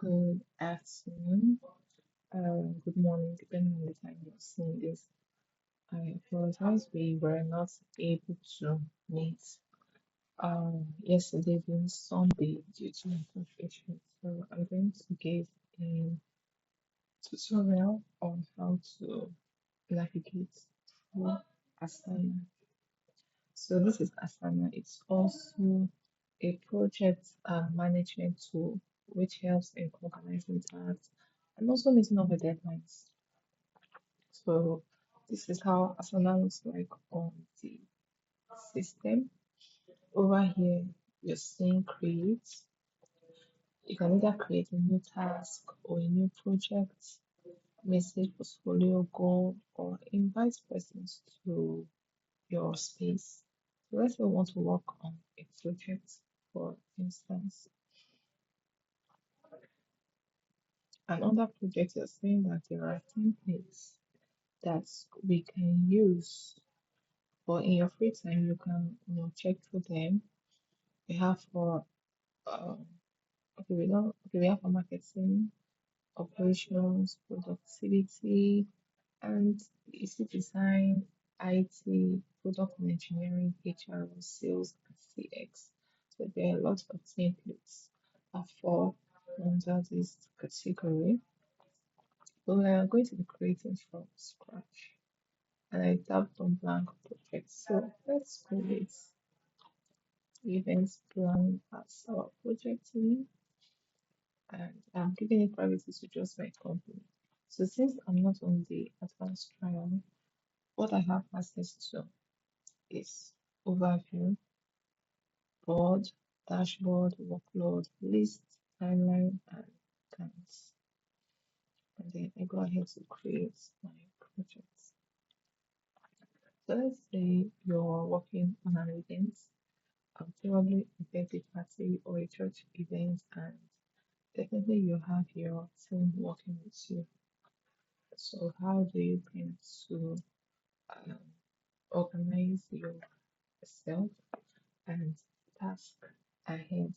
Good afternoon, good morning, depending on the time you're seeing this. I apologize, we were not able to meet yesterday being Sunday due to network issues. So I'm going to give a tutorial on how to navigate through Asana. So this is Asana. It's also a project management tool which helps in organizing tasks and also meeting up with deadlines. So this is how Asana looks like on the system. Over here, you're seeing create. You can either create a new task or a new project, message, portfolio, goal, or invite persons to your space. So let's say we want to work on a project, for instance, and under project, you're saying that there are templates that we can use, but in your free time, you can check through them. We have for um, okay, we have for marketing, operations, productivity, and easy design, IT, product and engineering, HR, sales, and CX. So there are a lot of templates that fall under this category. But we are going to be creating from scratch. And I tapped on blank project. So let's go with events plan as our project name, and I'm giving it privacy to just my company. So since I'm not on the advanced trial, what I have access to is overview, board, dashboard, workload, list, timeline, and counts. And then I go ahead to create my project. So let's say you're working on an event, probably a birthday party or a church event, and definitely you have your team working with you. So how do you plan to um, organize yourself and task ahead?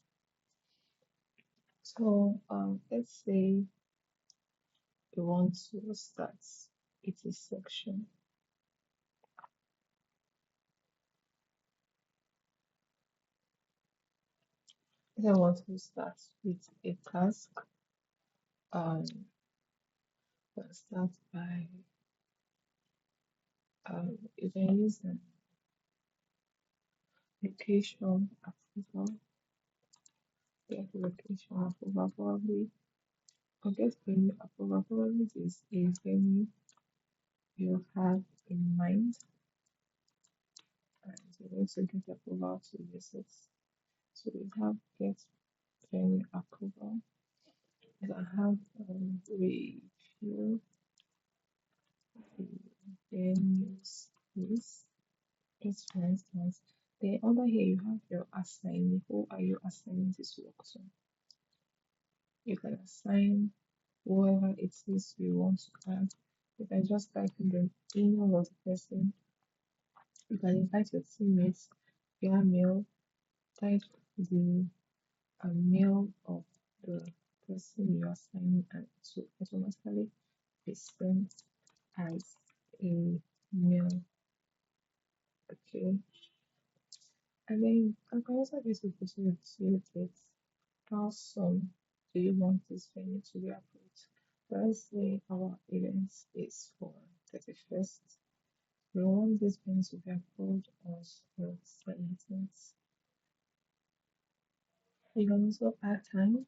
So let's say you want to start it is section. If I want to start with a task, um, we'll start by you can use an location approval, get location approval probably, or get venue approval probably is a venue you have in mind and you need to get approval to use it. So we have get venue approval. We can have review the venues list. Just for instance, then under here you have your assignee. Who are you assigning this work to? You can assign whoever it is you want to add. You can just type in the email of the person. You can invite your teammates via mail, type the mail of the person you are signing and to automatically be sent as a mail. Okay. And then I can also use the facilitate how soon do you want this venue to be approved. Let's say our event is for 31st. We want this venue to be approved on the 17th. You can also add time.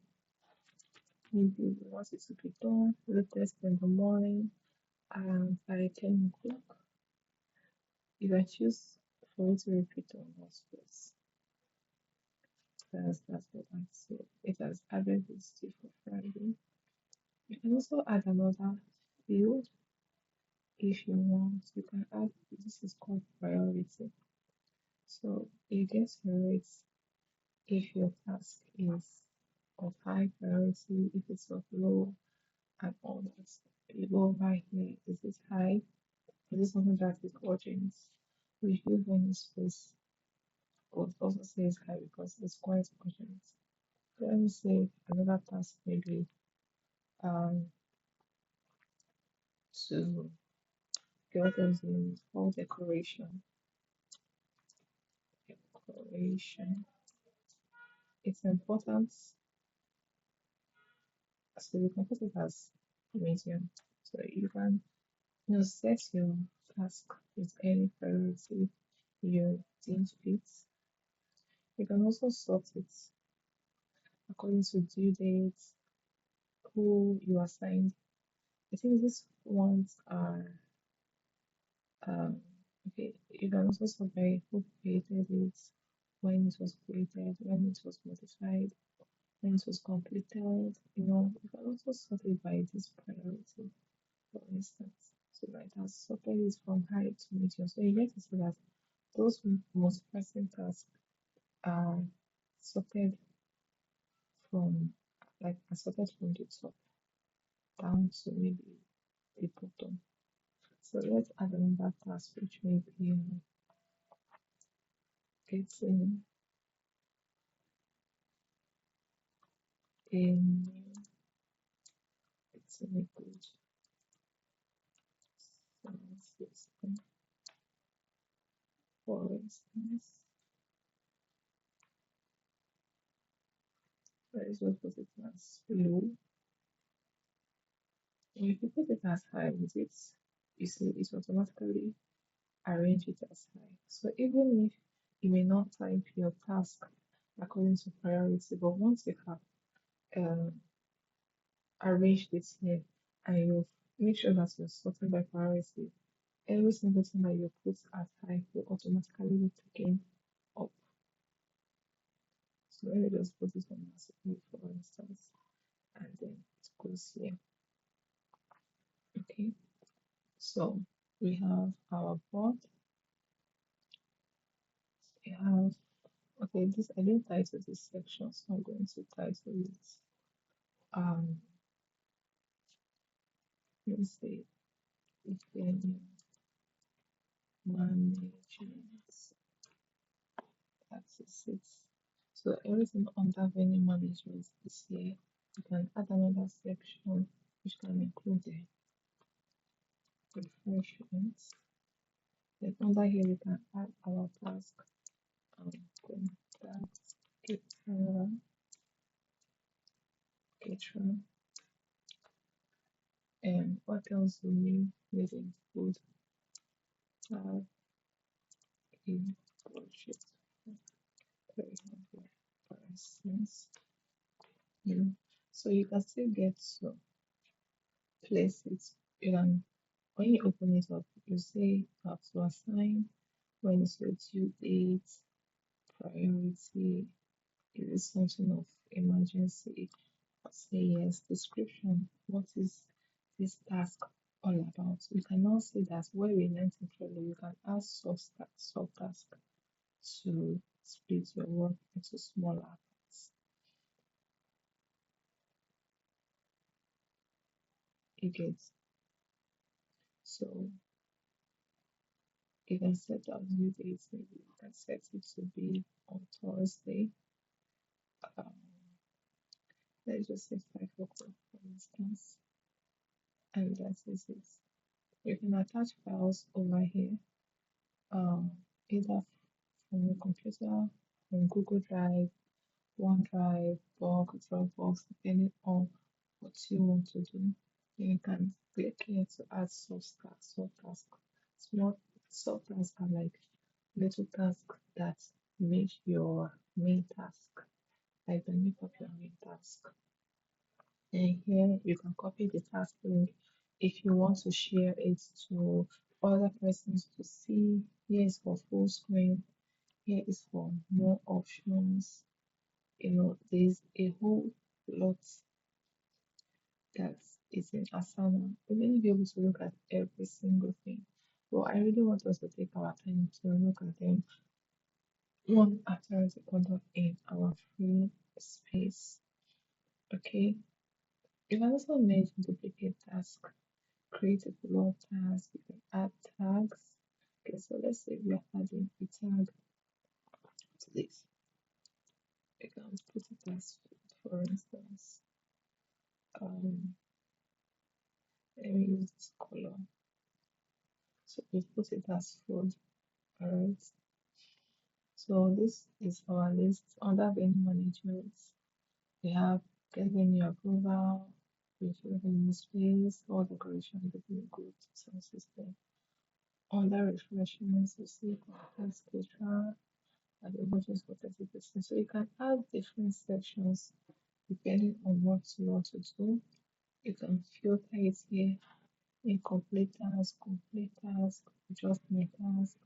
Maybe you want it to be done latest in the morning by 10 o'clock. You can choose for it to repeat on most days. That's what I said. It has added this to for Friday. You can also add another field if you want. You can add this is called priority. So you get to rate if your task is of high priority, if it's of low, and all that. You go over here, is it high? Is it something that is urgent? Review when space also says high because it's quite urgent. Let me say another task maybe um, to get those in all decoration. Decoration. It's important, so you can put it as medium. So you can set your task with any priority you deem fit. You can also sort it according to due dates, who you assigned. I think these ones are um, okay. You can also sort by who created it, when it was created, when it was modified, when it was completed. You can also sort it by this priority, for instance. So like that sorted it from high to medium. So you get to see that those most pressing tasks are sorted from sorted from the top down to maybe the bottom. So let's add another task which may be getting in getting a good sound system. For instance, there is what put it as low. And if you put it as high with it, you see it automatically arrange it as high. So even if you may not type your task according to priority, but once you have um, arranged it here and you make sure that you're sorting by priority, every single thing that you put as high will automatically be taken up. So let me just put it on as A, for instance, and then it goes here. Okay, so we have our board. We have okay, this I didn't title this section, so I'm going to title it um let's say venue management practices. So everything under venue management is here. You can add another section which can include the refreshments. Then under here we can add our task contact caterer, caterer, and what else do we need to include? Have a budget for 300 persons. Yeah. So you can still get to place it. You can when you open it up, you say you have to assign when is your due date, priority, is it something of emergency? Say yes. Description. What is this task all about? You can now say that where we learned it from, you can add sub-task to split your work into smaller parts. You get so you can set out due dates. Maybe you can set it to be on Thursday. Um, let's just say 5 o'clock, for instance, and that is it. You can attach files over here, either from your computer, from Google Drive, OneDrive, Bulk, Dropbox, depending on what you want to do. You can click here to add subtasks. Small subtasks are like little tasks that make your main task, like the make up your main task. And here you can copy the task link if you want to share it to other persons to see. Here is for full screen. Here is for more options. There's a whole lot that is in Asana. We may not be able to look at every single thing, but I really want us to take our time to look at them one after the other in our free space. Okay. You can also make duplicate tasks, create a follow task, you can add tags. Okay, so let's say we are adding a tag to this. You can put it as, for instance, Let me use this color. So we put it as food. Alright. So this is our list under venue management. We have get venue approval, refill venue space, all decoration within good sound system. Under refreshments, you see conference caterer and the budget for 30%. So you can add different sections depending on what you want to do. You can filter it here, incomplete task, complete task, adjustment task,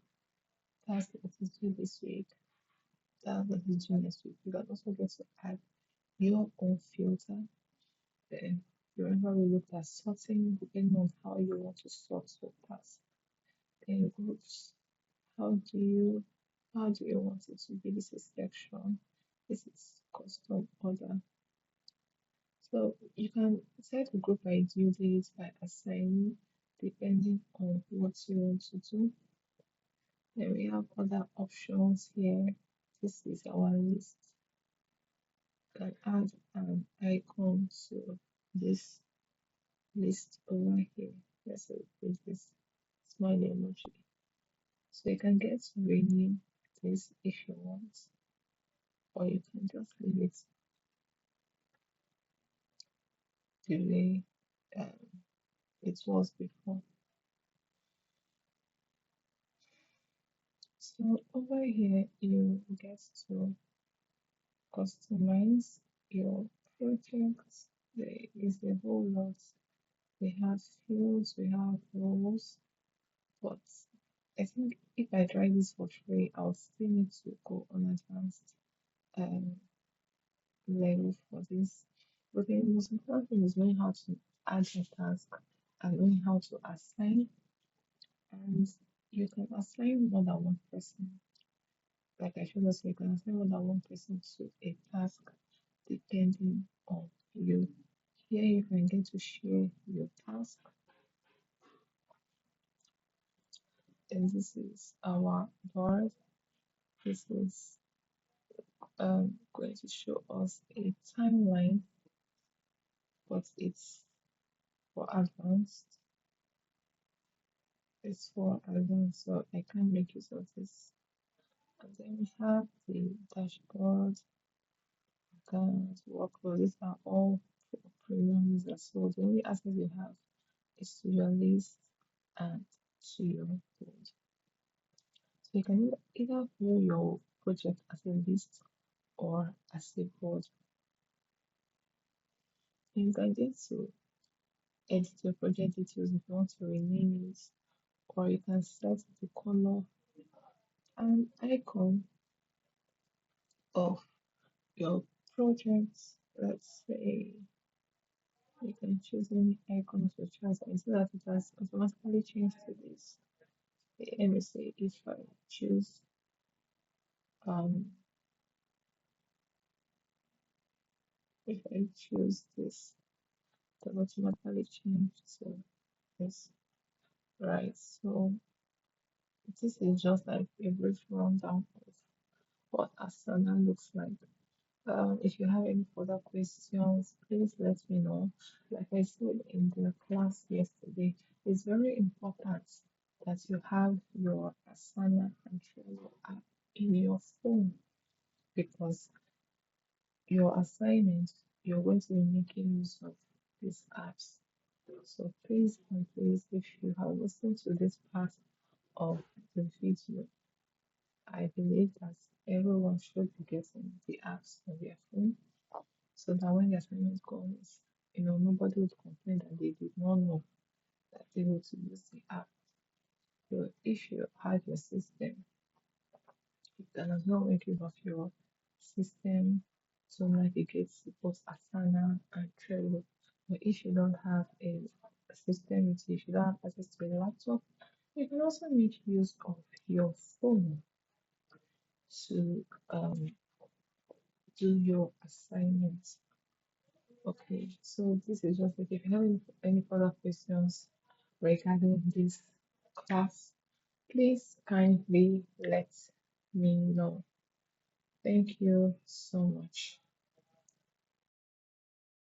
task that is due this week, task that is due next week. You can also get to add your own filter. Then remember we looked at sorting depending on how you want to sort your task. Then groups. How do you want it to be? This is section. This is custom order. So you can set a group by due date by assigning depending on what you want to do. Then we have other options here. This is our list. You can add an icon to this list over here. Let's say this smiley emoji. So you can get to rename this if you want, or you can just leave it the way it was before. So over here, you get to customize your project. There is a whole lot. We have fields, we have roles, but I think if I try this for free, I'll still need to go on advanced um, level for this. But the most important thing is knowing how to add a task and knowing how to assign. And you can assign more than one person. Like I showed us, you can assign more than one person to a task depending on you. Here you can get to share your task. And this is our board. This is going to show us a timeline, but it's for advanced. It's for advanced, so I can't make use of this. And then we have the dashboard, account, workload. These are all for premium users. So the only access you have is to your list and to your board. So you can either view your project as a list or as a board. And you can get to edit your project details if you want to rename it, or you can set the color and icon of your project. Let's say you can choose any icon of your choice and see that it has automatically changed to this. Let me say if I choose um if I choose this, it will automatically change to this. Right. So this is just like a brief rundown of what Asana looks like. If you have any further questions, please let me know. Like I said in the class yesterday, it's very important that you have your Asana and Trello app in your phone because your assignments, you're going to be making use of these apps. So please and please, if you have listened to this part of the video, I believe that everyone should be getting the apps on their phone so that when the assignment comes, nobody would complain that they did not know that they were to use the app. So if you have your system, you can as well make use of your system to navigate both Asana and Trello. But if you don't have a system with you, if you don't have access to a laptop, you can also make use of your phone to do your assignments. Okay, so this is just like if you have any further questions regarding this class, please kindly let me know. Thank you so much.